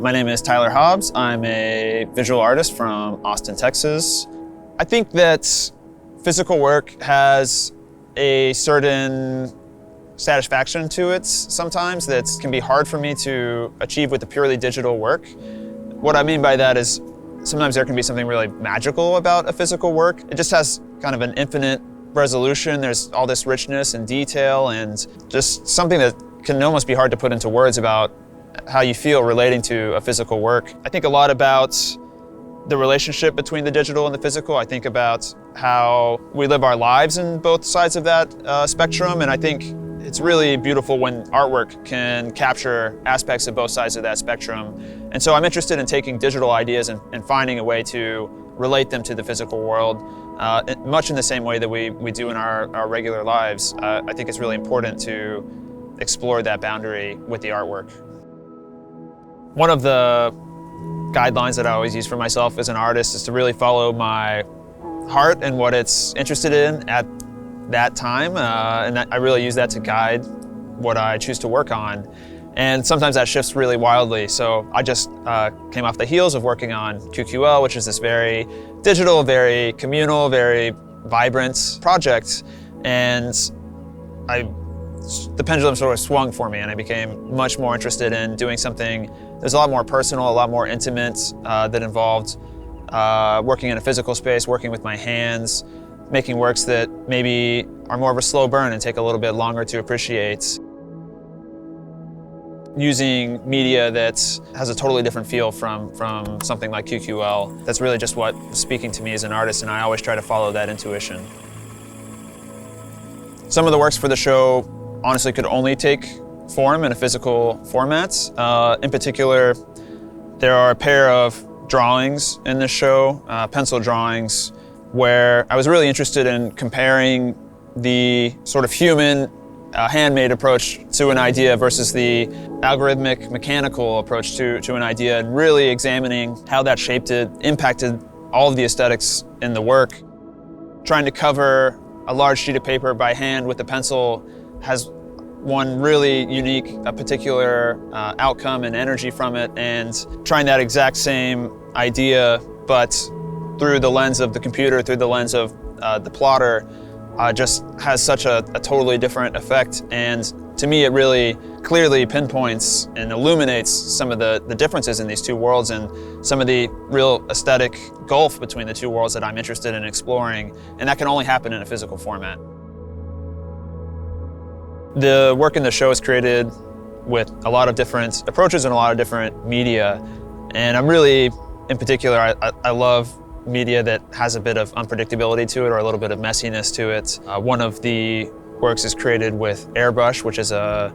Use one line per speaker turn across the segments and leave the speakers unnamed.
My name is Tyler Hobbs. I'm a visual artist from Austin, Texas. I think that physical work has a certain satisfaction to it sometimes that can be hard for me to achieve with the purely digital work. What I mean by that is sometimes there can be something really magical about a physical work. It just has kind of an infinite resolution. There's all this richness and detail and just something that can almost be hard to put into words about how you feel relating to a physical work. I think a lot about the relationship between the digital and the physical. I think about how we live our lives in both sides of that spectrum, and I think it's really beautiful when artwork can capture aspects of both sides of that spectrum. And so I'm interested in taking digital ideas and finding a way to relate them to the physical world, much in the same way that we do in our regular lives. I think it's really important to explore that boundary with the artwork. One of the guidelines that I always use for myself as an artist is to really follow my heart and what it's interested in at that time, and I really use that to guide what I choose to work on. And sometimes that shifts really wildly. So I just came off the heels of working on QQL, which is this very digital, very communal, very vibrant project. And the pendulum sort of swung for me, and I became much more interested in doing something that's a lot more personal, a lot more intimate, that involved working in a physical space, working with my hands, making works that maybe are more of a slow burn and take a little bit longer to appreciate. Using media that has a totally different feel from something like QQL. That's really just what's speaking to me as an artist, and I always try to follow that intuition. Some of the works for the show honestly could only take form in a physical format. In particular, there are a pair of drawings in this show, pencil drawings, where I was really interested in comparing the sort of human handmade approach to an idea versus the algorithmic mechanical approach to an idea, and really examining how that shaped it, impacted all of the aesthetics in the work. Trying to cover a large sheet of paper by hand with a pencil has one really unique, a particular outcome and energy from it, and trying that exact same idea, but through the lens of the computer, through the lens of the plotter, just has such a totally different effect. And to me, it really clearly pinpoints and illuminates some of the differences in these two worlds and some of the real aesthetic gulf between the two worlds that I'm interested in exploring. And that can only happen in a physical format. The work in the show is created with a lot of different approaches and a lot of different media. And I'm really, in particular, I love media that has a bit of unpredictability to it or a little bit of messiness to it. One of the works is created with airbrush, which is a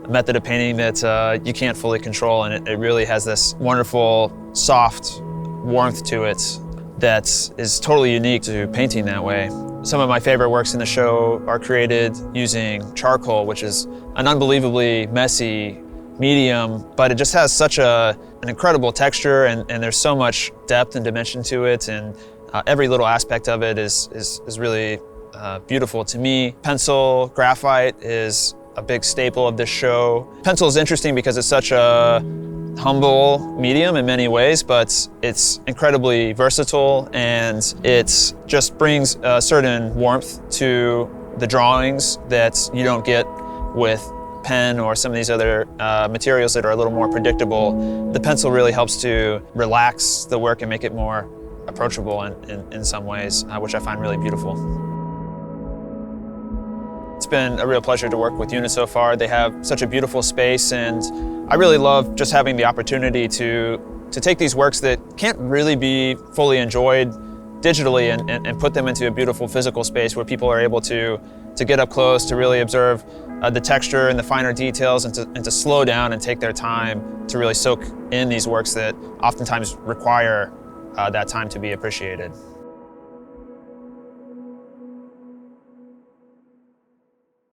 method of painting that you can't fully control, and it really has this wonderful, soft warmth to it that is totally unique to painting that way. Some of my favorite works in the show are created using charcoal, which is an unbelievably messy medium, but it just has such an incredible texture, and there's so much depth and dimension to it, and every little aspect of it is really beautiful to me. Pencil, graphite is a big staple of this show. Pencil is interesting because it's such a humble medium in many ways, but it's incredibly versatile, and it just brings a certain warmth to the drawings that you don't get with pen or some of these other materials that are a little more predictable. The pencil really helps to relax the work and make it more approachable in some ways, which I find really beautiful. It's been a real pleasure to work with Unit so far. They have such a beautiful space, and I really love just having the opportunity to take these works that can't really be fully enjoyed digitally and put them into a beautiful physical space where people are able to get up close, to really observe the texture and the finer details, and to slow down and take their time to really soak in these works that oftentimes require that time to be appreciated.